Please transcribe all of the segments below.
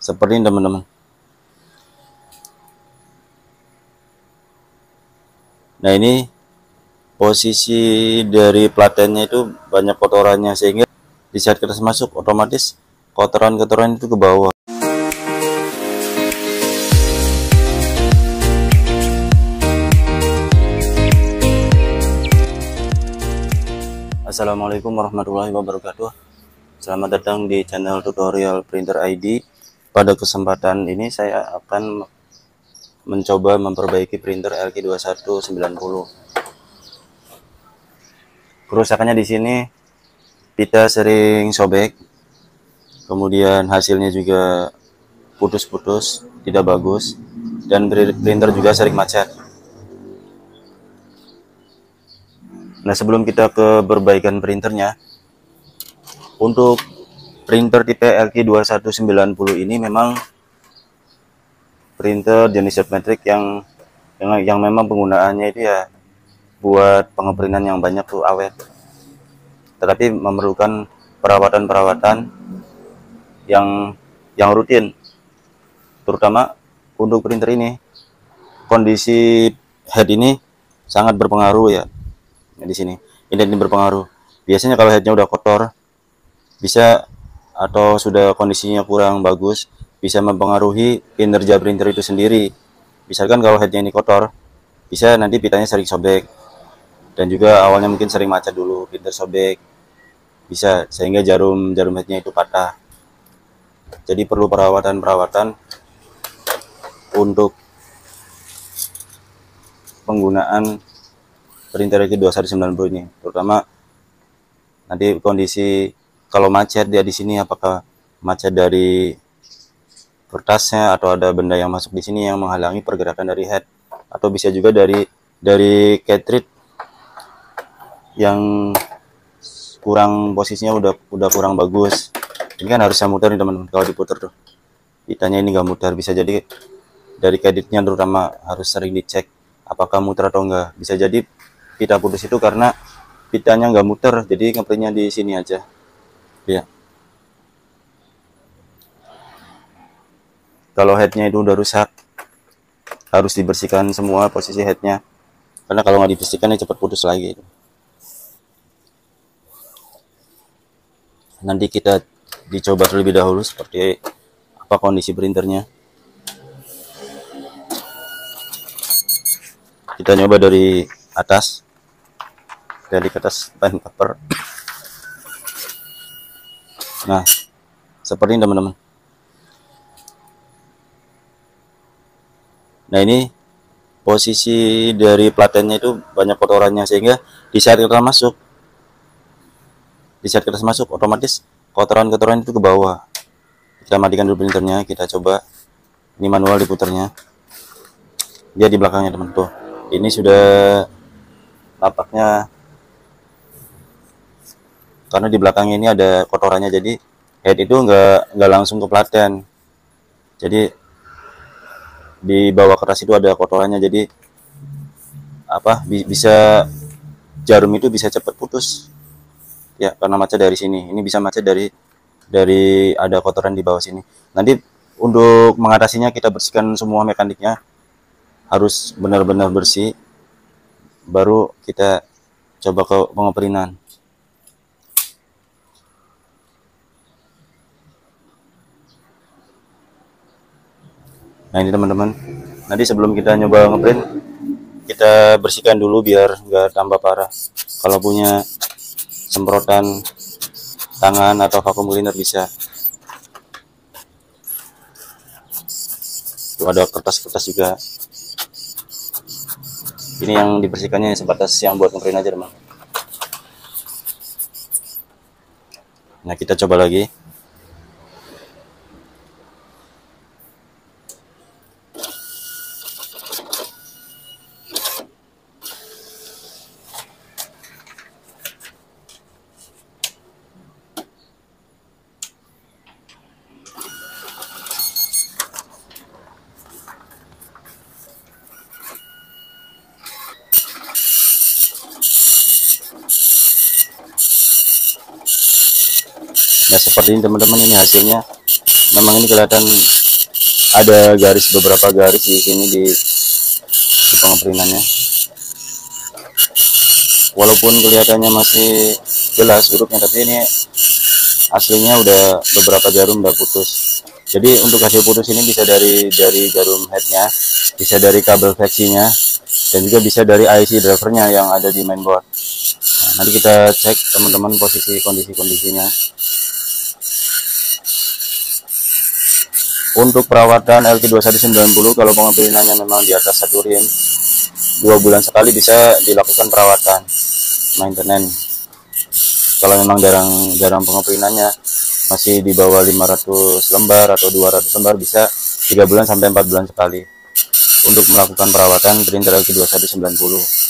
Seperti ini teman-teman. Nah, ini posisi dari platennya itu banyak kotorannya, sehingga di saat kita masuk otomatis kotoran-kotoran itu ke bawah. Assalamualaikum warahmatullahi wabarakatuh. Selamat datang di channel tutorial Printer ID. Pada kesempatan ini saya akan mencoba memperbaiki printer LK2190. Kerusakannya di sini, pita sering sobek, kemudian hasilnya juga putus-putus, tidak bagus, dan printer juga sering macet. Nah, sebelum kita ke perbaikan printernya, untuk printer tipe LK2190 ini memang printer jenis Jetmatic yang memang penggunaannya itu ya buat pengeprintan yang banyak tuh, awet, tetapi memerlukan perawatan yang rutin, terutama untuk printer ini. Kondisi head ini sangat berpengaruh ya. Di sini ini berpengaruh. Biasanya kalau headnya udah kotor, bisa, atau sudah kondisinya kurang bagus, bisa mempengaruhi kinerja printer itu sendiri. Misalkan kalau headnya ini kotor, bisa nanti pitanya sering sobek, dan juga awalnya mungkin sering macet dulu, printer sobek, bisa sehingga jarum headnya itu patah. Jadi perlu perawatan untuk penggunaan printer LK2190 ini, terutama nanti kondisi kalau macet dia di sini, apakah macet dari kertasnya atau ada benda yang masuk di sini yang menghalangi pergerakan dari head, atau bisa juga dari cartridge yang kurang, posisinya udah kurang bagus. Ini kan harusnya muter nih teman-teman. Kalau diputer tuh pitanya ini nggak muter, bisa jadi dari cartridge-nya terutama harus sering dicek apakah muter atau enggak. Bisa jadi pita putus itu karena pitanya nggak muter, jadi ngeprintnya di sini aja ya. Kalau headnya itu udah rusak, harus dibersihkan semua posisi headnya, karena kalau nggak dibersihkan ya cepat putus lagi. Nanti kita dicoba terlebih dahulu seperti apa kondisi printernya. Kita nyoba dari atas, dari kertas pen paper. Nah, seperti ini teman-teman. Nah, ini posisi dari platennya itu banyak kotorannya, sehingga di saat kita masuk otomatis kotoran-kotoran itu ke bawah. Kita matikan dulu printernya, kita coba ini manual diputarnya. Dia di belakangnya teman tuh. Ini sudah napaknya, karena di belakangnya ini ada kotorannya, jadi head itu nggak langsung ke platen. Jadi di bawah kertas itu ada kotorannya, jadi bisa jarum itu bisa cepat putus ya, karena macet dari sini. Ini bisa macet dari ada kotoran di bawah sini. Nanti untuk mengatasinya kita bersihkan semua mekaniknya, harus benar-benar bersih, baru kita coba ke pengeprintan. Nah, ini teman-teman, nanti sebelum kita nyoba ngeprint, kita bersihkan dulu biar nggak tambah parah. Kalau punya semprotan tangan atau vacuum cleaner bisa. Tuh ada kertas-kertas juga. Ini yang dibersihkannya sebatas yang buat ngeprint aja teman. Nah, kita coba lagi. Nah, seperti ini teman-teman, ini hasilnya memang ini kelihatan ada garis, beberapa garis di sini di pengeprinannya. Walaupun kelihatannya masih jelas hurufnya, tapi ini aslinya udah beberapa jarum udah putus. Jadi untuk hasil putus ini bisa dari jarum headnya, bisa dari kabel fleksinya, dan juga bisa dari IC drivernya yang ada di mainboard. Nah, nanti kita cek teman-teman posisi kondisinya. Untuk perawatan LT2190, kalau pengeprinannya memang di atas 1 rim, 2 bulan sekali bisa dilakukan perawatan maintenance. Kalau memang jarang pengeprinannya, masih di bawah 500 lembar atau 200 lembar, bisa 3 bulan sampai 4 bulan sekali untuk melakukan perawatan printer LT2190.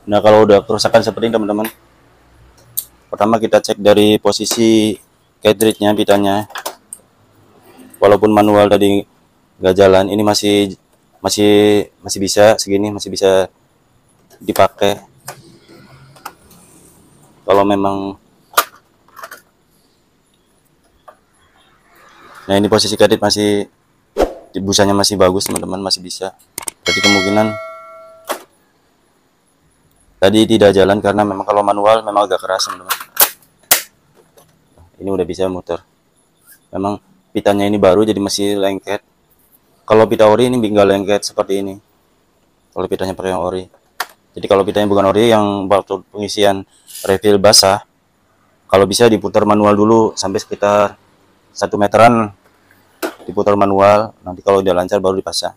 Nah, kalau udah kerusakan seperti ini teman-teman, pertama kita cek dari posisi cartridge-nya, pitanya. Walaupun manual tadi nggak jalan, ini masih bisa segini, masih bisa dipakai. Kalau memang, nah ini posisi cartridge masih, busanya masih bagus teman-teman, masih bisa. Jadi kemungkinan tadi tidak jalan karena memang kalau manual memang agak keras teman-teman. Ini udah bisa muter. Memang pitanya ini baru jadi masih lengket. Kalau pita ori ini nggak lengket seperti ini. Kalau pitanya pakai yang ori. Jadi kalau pitanya bukan ori, yang waktu pengisian refill basah, kalau bisa diputar manual dulu sampai sekitar 1 meteran, diputar manual. Nanti kalau udah lancar baru dipasang.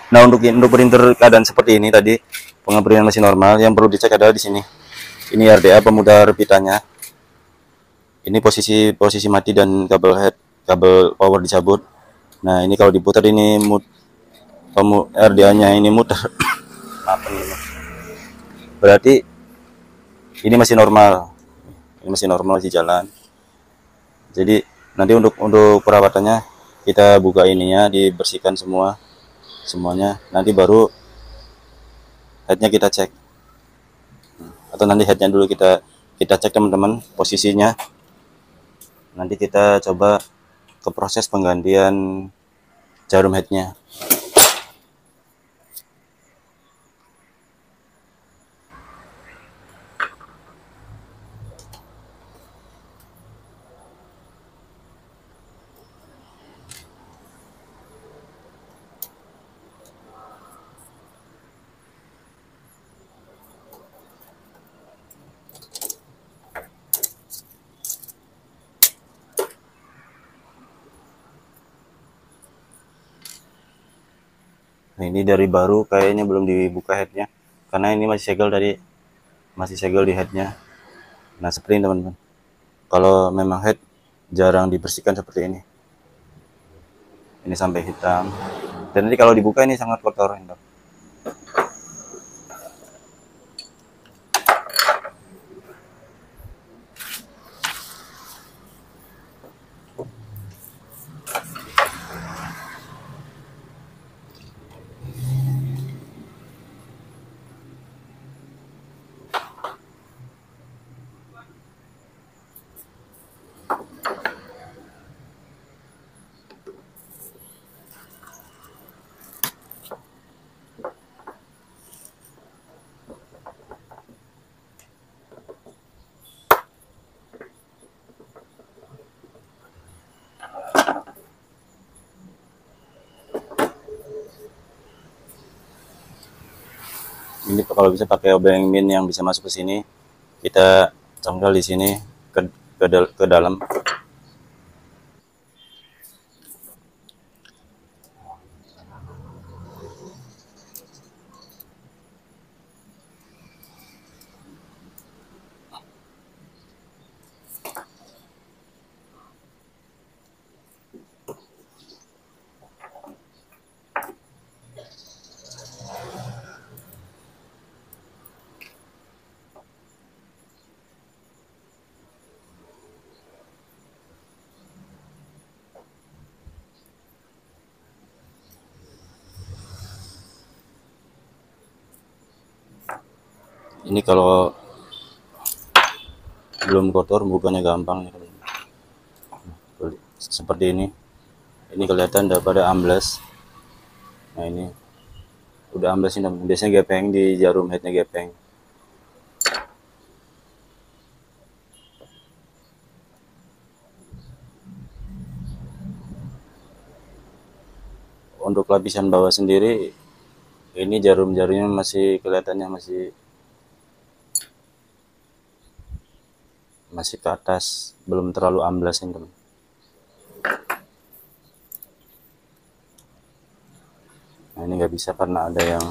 Nah, untuk printer keadaan seperti ini tadi, pengeprintan masih normal, yang perlu dicek adalah di sini. Ini RDA pemutar pitanya. Ini posisi mati dan kabel power dicabut. Nah, ini kalau diputar ini RDA-nya ini muter. Berarti ini masih normal. Ini masih normal, masih jalan. Jadi nanti untuk perawatannya kita buka ininya, dibersihkan semuanya, nanti baru headnya kita cek, atau nanti headnya dulu kita cek teman-teman posisinya. Nanti kita coba ke proses penggantian jarum headnya. Nah, ini dari baru kayaknya belum dibuka headnya karena ini masih segel tadi, masih segel di headnya. Nah, seperti ini teman-teman. Kalau memang head jarang dibersihkan seperti ini sampai hitam, dan nanti kalau dibuka ini sangat kotor. Ini kalau bisa pakai obeng min yang bisa masuk ke sini, kita congkel di sini ke dalam. Ini kalau belum kotor bukannya gampang ya, seperti ini kelihatan udah pada ambles. Nah ini udah ambles ini, biasanya gepeng di jarum headnya, gepeng. Untuk lapisan bawah sendiri ini jarum-jarumnya masih kelihatannya masih ke atas, belum terlalu amblas ini teman. Nah ini nggak bisa karena ada yang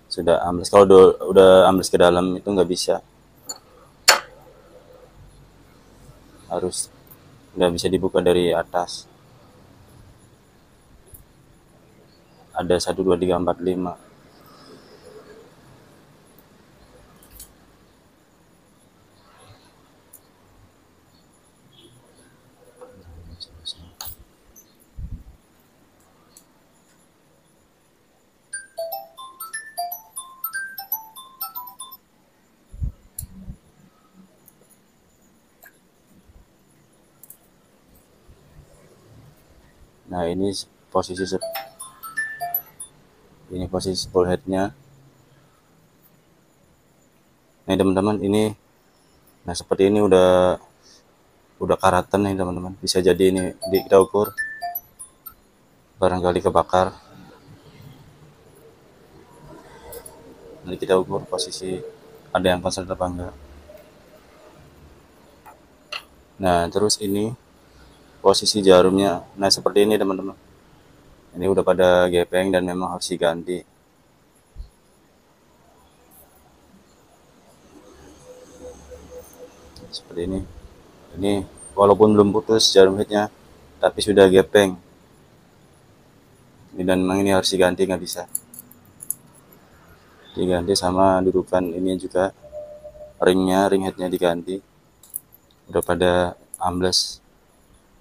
sudah ambles. Kalau udah ambles ke dalam itu nggak bisa, harus nggak bisa dibuka dari atas. Ada 1 2 3 4 5. Nah ini posisi spool headnya. Nah teman-teman ini, nah seperti ini udah karatan nih teman-teman. Bisa jadi ini kita ukur, barangkali kebakar. Nanti kita ukur posisi ada yang konslet apa enggak. Nah terus ini posisi jarumnya, nah seperti ini teman-teman. Ini udah pada gepeng dan memang harus diganti. Seperti ini walaupun belum putus jarum headnya, tapi sudah gepeng. Dan memang ini harus diganti, nggak bisa diganti. Sama dudukan ini juga, ring headnya diganti, udah pada ambles.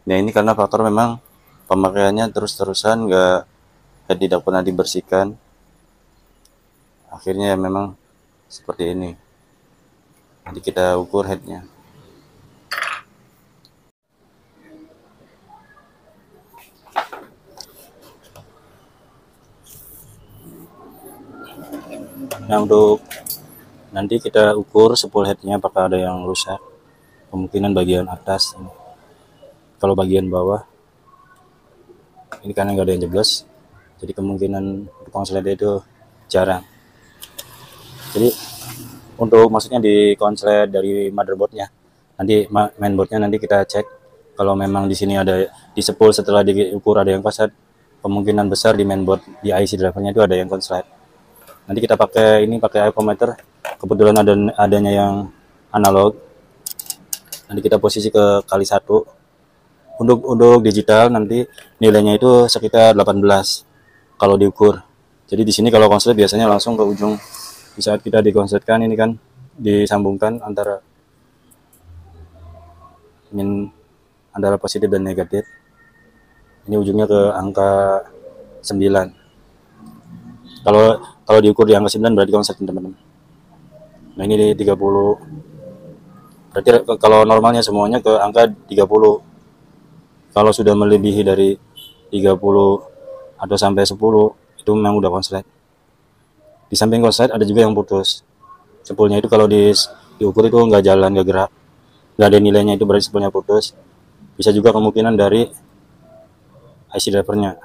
Nah ini karena faktor memang pemakaiannya terus-terusan, head tidak pernah dibersihkan, akhirnya ya memang seperti ini. Nanti kita ukur headnya. Nah untuk nanti kita ukur spool headnya apakah ada yang rusak. Kemungkinan bagian atas ini. Kalau bagian bawah ini karena nggak ada yang jeblos, jadi kemungkinan untuk konslet itu jarang. Jadi untuk maksudnya di konslet dari motherboardnya, nanti mainboardnya nanti kita cek. Kalau memang di sini ada di spool setelah diukur ada yang konslet, kemungkinan besar di mainboard di IC drivernya itu ada yang konslet. Nanti kita pakai avometer, kebetulan adanya yang analog. Nanti kita posisi ke kali 1. Untuk digital nanti nilainya itu sekitar 18 kalau diukur. Jadi di sini kalau konslet biasanya langsung ke ujung. Di saat kita dikonsletkan ini kan disambungkan antara positif dan negatif. Ini ujungnya ke angka 9. Kalau diukur di angka 9 berarti konslet teman-teman. Nah ini di 30. Berarti kalau normalnya semuanya ke angka 30. Kalau sudah melebihi dari 30 atau sampai 10 itu memang udah konslet. Di samping konslet ada juga yang putus. Spoolnya itu kalau diukur itu nggak jalan, nggak gerak, nggak ada nilainya, itu berarti spoolnya putus. Bisa juga kemungkinan dari IC drivernya.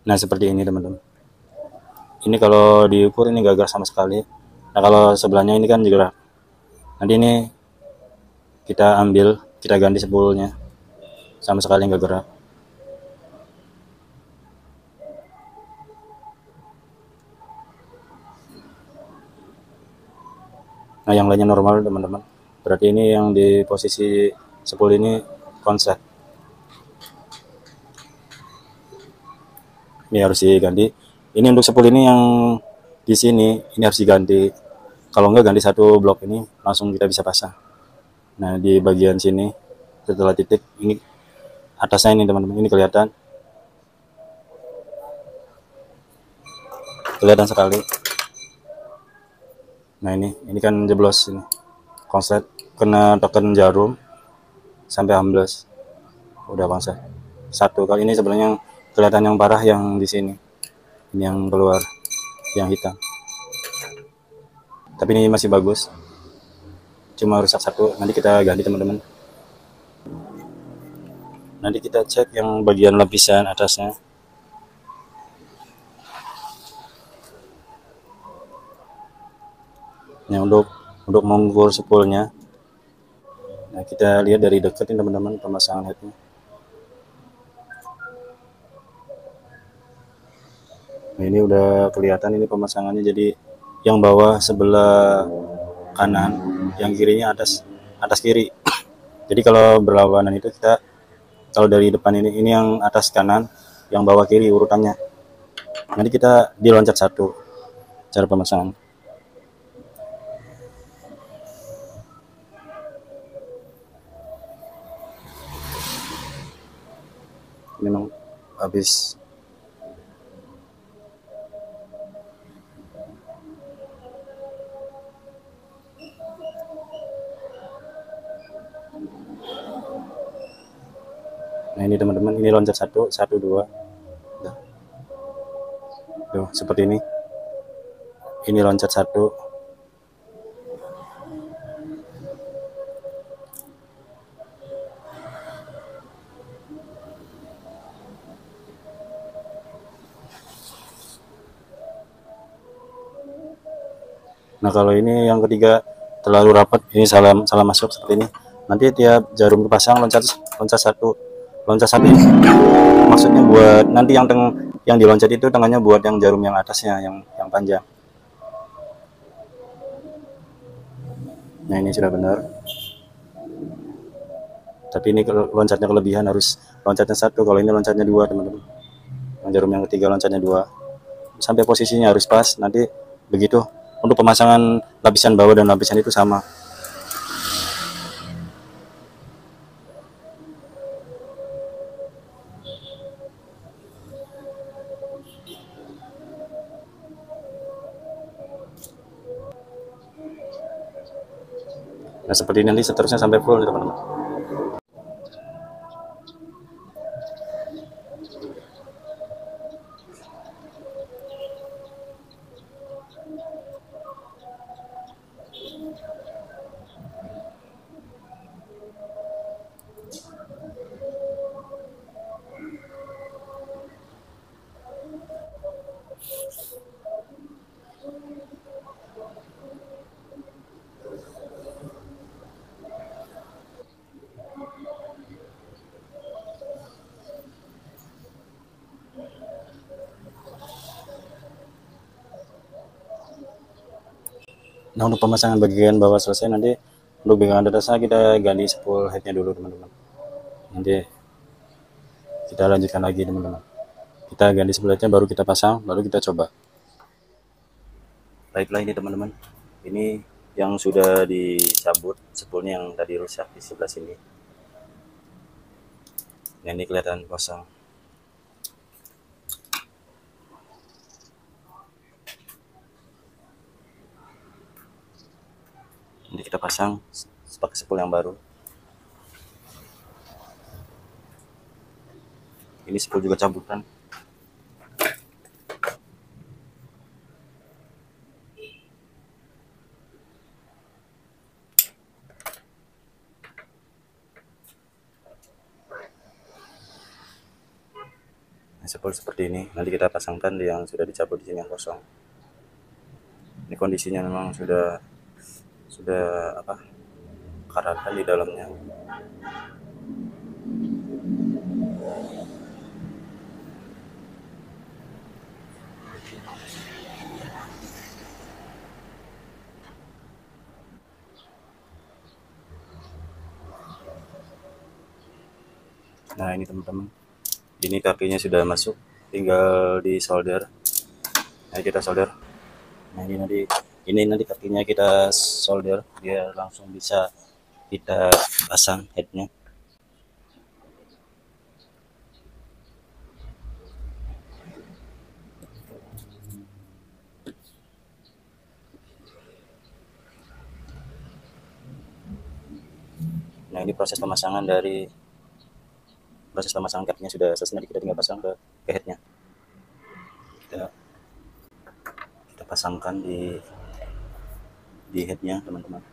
Nah seperti ini teman-teman. Ini kalau diukur ini nggak gerak sama sekali. Nah kalau sebelahnya ini kan gerak. Nanti ini kita ganti spoolnya, sama sekali nggak gerak. Nah yang lainnya normal teman-teman. Berarti ini yang di posisi spool ini konslet. Ini harus diganti. Ini untuk spool ini yang di sini ini harus diganti. Kalau nggak ganti satu blok ini langsung kita bisa pasang. Nah di bagian sini setelah titik ini atasnya ini teman-teman, ini kelihatan sekali. Nah ini kan jeblos ini konslet, kena tekan jarum sampai ambles, udah konslet satu kali. Ini sebenarnya yang kelihatan yang parah yang di sini, ini yang keluar yang hitam, tapi ini masih bagus, cuma rusak satu. Nanti kita ganti teman-teman. Nanti kita cek yang bagian lapisan atasnya. Nah, untuk mengukur spoolnya, nah kita lihat dari dekat ini teman-teman pemasangan headnya. Nah, ini udah kelihatan ini pemasangannya. Jadi yang bawah sebelah kanan, yang kirinya atas kiri. Jadi kalau berlawanan itu kita, kalau dari depan ini yang atas kanan, yang bawah kiri urutannya. Nanti kita diloncat satu cara pemasangan. Memang habis. Nah ini teman-teman, ini loncat satu dua, tuh seperti ini loncat satu. Nah kalau ini yang ketiga terlalu rapat, ini salah masuk seperti ini. Nanti tiap jarum dipasang loncat satu ini. Maksudnya buat nanti yang diloncat itu tengahnya buat yang jarum yang atasnya, yang panjang. Nah ini sudah benar. Tapi ini loncatnya kelebihan, harus loncatnya satu. Kalau ini loncatnya dua teman-teman. Yang jarum yang ketiga loncatnya dua. Sampai posisinya harus pas. Nanti begitu. Untuk pemasangan lapisan bawah dan lapisan itu sama. Nah seperti ini nanti seterusnya sampai full teman-teman. Nah untuk pemasangan bagian bawah selesai. Nanti untuk bagian atasnya kita ganti spool headnya dulu teman-teman. Nanti kita lanjutkan lagi teman-teman. Kita ganti spool headnya baru kita pasang, baru kita coba. Baiklah ini teman-teman, ini yang sudah dicabut spoolnya yang tadi rusak di sebelah sini. Nah ini kelihatan kosong. Nanti kita pasang pakai spool yang baru. Ini spool juga cabutan. Nah, spool seperti ini. Nanti kita pasangkan yang sudah dicabut di sini yang kosong. Ini kondisinya memang sudah apa? Karatan di dalamnya. Nah ini teman-teman, ini kakinya sudah masuk, tinggal di solder. Nah kita solder. Nah ini nanti kakinya kita solder, dia langsung bisa kita pasang headnya. Nah, ini proses pemasangan capnya sudah selesai. Nanti kita tinggal pasang ke headnya. Kita pasangkan di headnya, teman-teman.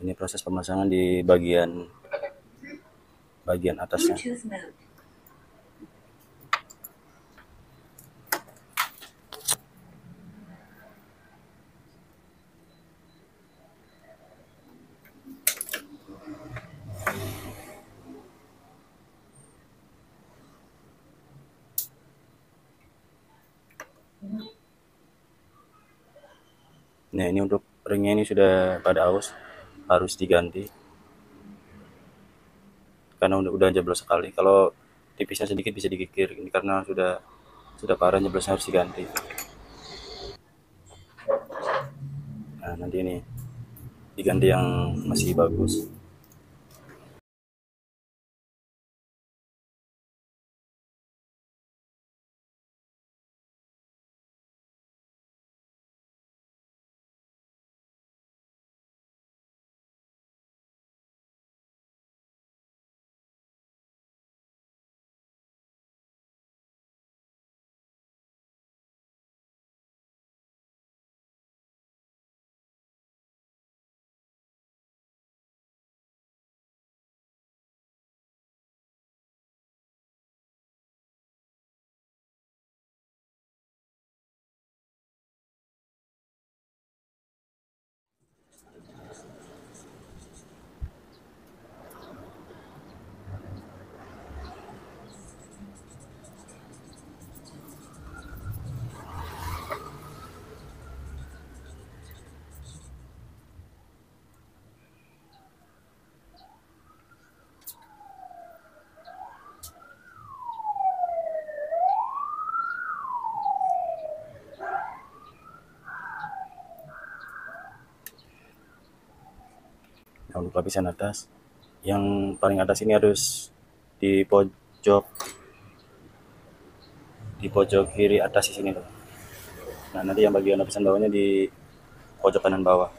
Ini proses pemasangan di bagian atasnya. Nah, ini untuk ringnya ini sudah pada aus, harus diganti karena udah jeblos sekali. Kalau tipisnya sedikit bisa dikikir, ini karena sudah parah jeblosnya, harus diganti. Nah, nanti ini diganti yang masih bagus. Nah, untuk lapisan atas, yang paling atas ini harus di pojok kiri atas di sini loh. Nah, nanti yang bagian lapisan bawahnya di pojok kanan bawah.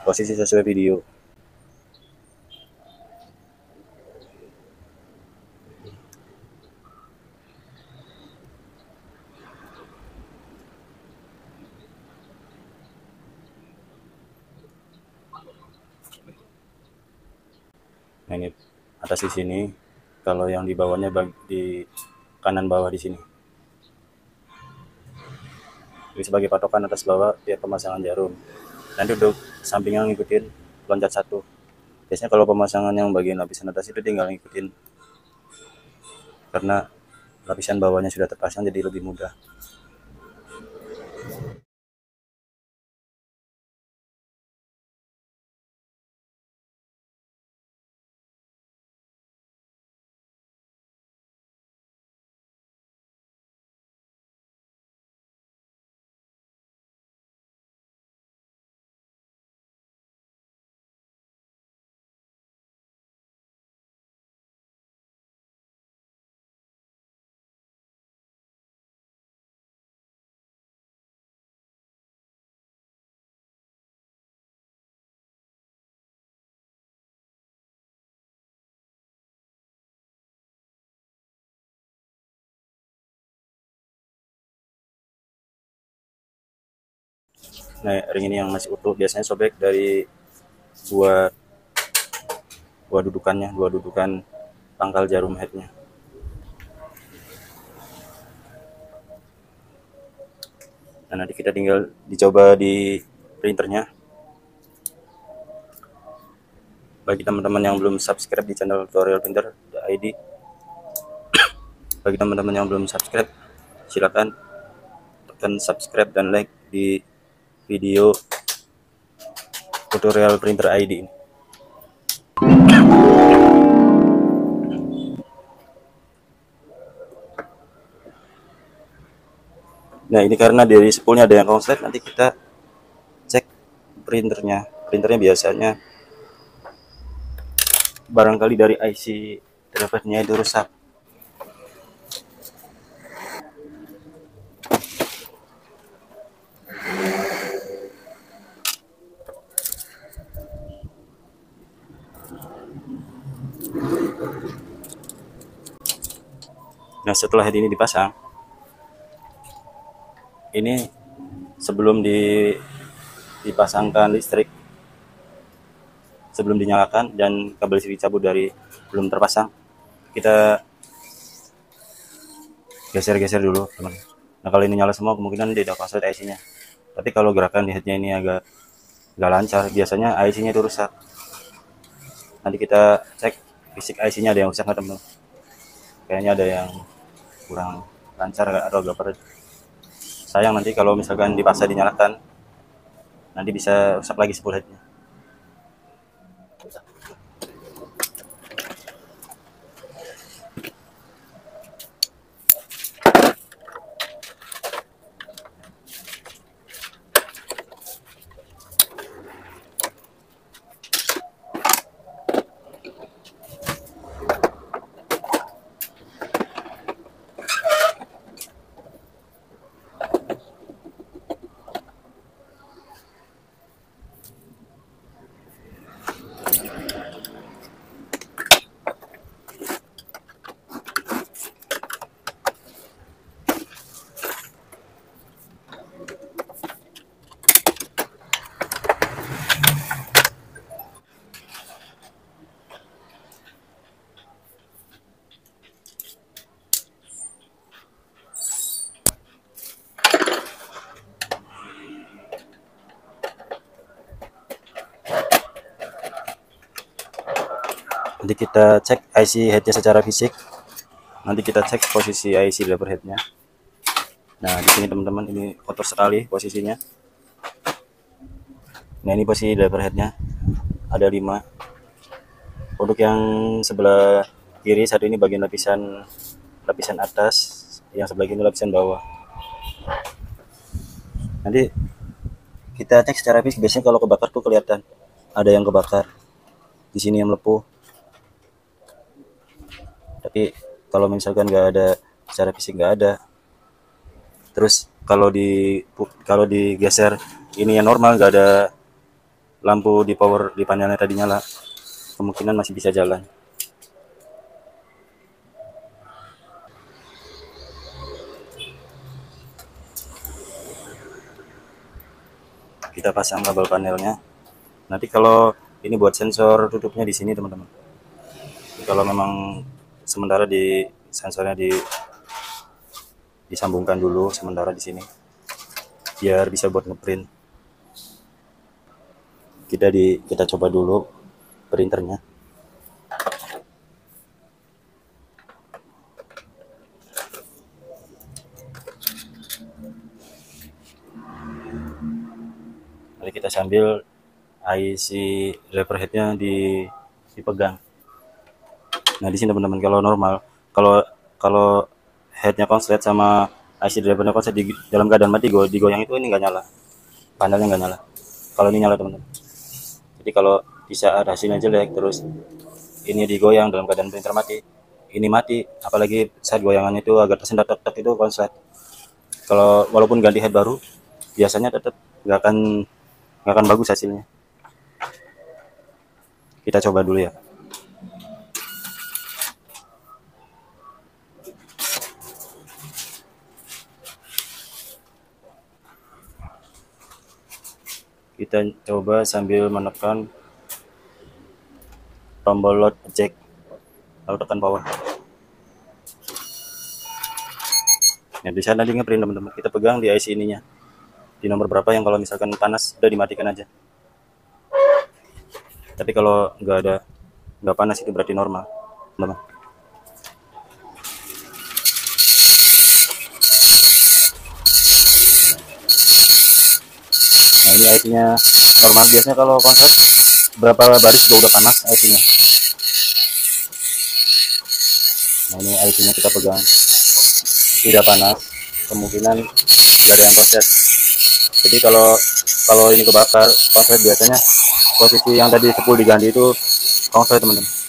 Posisi sesuai video. Nah, ini atas di sini. Kalau yang di bawahnya di kanan bawah di sini. Jadi sebagai patokan atas bawah biar pemasangan jarum. Nanti untuk sampingnya ngikutin loncat 1. Biasanya kalau pemasangan yang bagian lapisan atas itu tinggal ngikutin, karena lapisan bawahnya sudah terpasang jadi lebih mudah. Nah, ring ini yang masih utuh biasanya sobek dari dua dudukan pangkal jarum headnya. Nah, nanti kita tinggal dicoba di printernya. Bagi teman-teman yang belum subscribe di channel Tutorial Printer ID, bagi teman-teman yang belum subscribe, silakan tekan subscribe dan like di video Tutorial Printer ID ini. Nah, ini karena dari spoolnya ada yang konslet, nanti kita cek printernya. Printernya biasanya barangkali dari IC drivernya itu rusak. Nah, setelah head ini dipasang, ini sebelum dipasangkan listrik, sebelum dinyalakan dan kabel listrik dicabut dari belum terpasang, kita geser-geser dulu, teman. Nah, kalau ini nyala semua, kemungkinan tidak konslet IC-nya. Tapi kalau gerakan di headnya ini agak nggak lancar, biasanya IC-nya itu rusak. Nanti kita cek fisik IC-nya ada yang rusak nggak, teman. Kayaknya ada yang kurang lancar atau agak padat. Sayang nanti kalau misalkan dipaksa dinyalakan, nanti bisa rusak lagi spool headnya. Nanti kita cek IC headnya secara fisik. Nanti kita cek posisi IC driver headnya. Nah, di sini teman-teman, ini kotor sekali posisinya. Nah, ini posisi driver headnya ada 5. Untuk yang sebelah kiri satu ini bagian lapisan atas, yang sebelah kiri lapisan bawah. Nanti kita cek secara fisik, biasanya kalau kebakar tuh kelihatan ada yang kebakar. Di sini yang melepuh. Tapi kalau misalkan nggak ada secara fisik, nggak ada. Terus kalau digeser ini yang normal, nggak ada lampu di power di panelnya tadi nyala, kemungkinan masih bisa jalan. Kita pasang kabel panelnya. Nanti kalau ini buat sensor tutupnya di sini, teman-teman. Kalau memang sementara di sensornya disambungkan dulu sementara di sini biar bisa buat ngeprint. Kita coba dulu printernya. Nanti kita sambil IC driver headnya dipegang. Nah, di sini teman-teman, kalau normal, kalau headnya konslet sama IC drivernya konslet di dalam keadaan mati, digoyang itu ini nggak nyala, panelnya nggak nyala. Kalau ini nyala, teman-teman. Jadi kalau di saat hasilnya jelek terus ini digoyang dalam keadaan printer mati, ini mati, apalagi saat goyangannya itu agak tersendat tek itu konslet. Kalau walaupun ganti head baru, biasanya tetap nggak akan bagus hasilnya. Kita coba dulu ya. Kita coba sambil menekan tombol load eject, lalu tekan power. Nah, di sana dia ngeprint, teman-teman. Kita pegang di IC ininya, di nomor berapa yang kalau misalkan panas udah dimatikan aja. Tapi kalau nggak panas itu berarti normal, teman-teman. Nah, ini IC-nya normal. Biasanya kalau konslet berapa baris juga udah panas IC-nya. Nah, ini IC-nya kita pegang, tidak panas, kemungkinan nggak ada yang konslet. Jadi kalau ini kebakar konslet, biasanya posisi yang tadi sepul diganti itu konslet, teman-teman.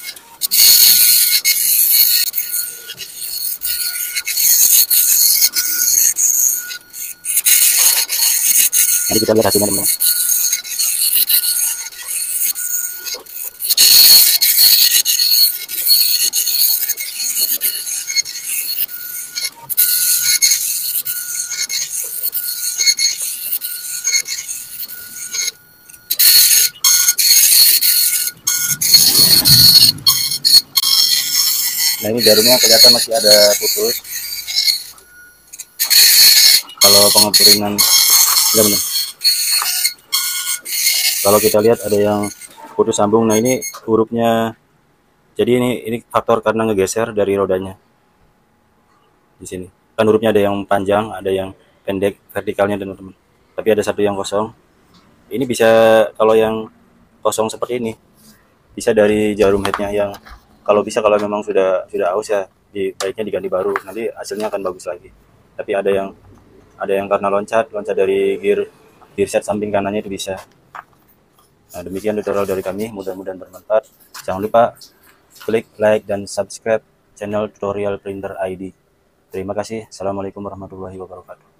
Nanti kita lihat hasilnya, teman-teman. Nah ini jarumnya kelihatan masih ada putus. Kalau pengepurinan ya benar. Kalau kita lihat ada yang putus sambung. Nah ini hurufnya. Jadi ini faktor karena ngegeser dari rodanya. Di sini kan hurufnya ada yang panjang, ada yang pendek vertikalnya teman-teman. Tapi ada satu yang kosong. Ini bisa kalau yang kosong seperti ini bisa dari jarum headnya yang kalau memang sudah aus ya baiknya diganti baru, nanti hasilnya akan bagus lagi. Tapi ada yang karena loncat dari gear set samping kanannya itu bisa. Nah demikian tutorial dari kami, mudah-mudahan bermanfaat. Jangan lupa klik like dan subscribe channel Tutorial Printer ID. Terima kasih. Assalamualaikum warahmatullahi wabarakatuh.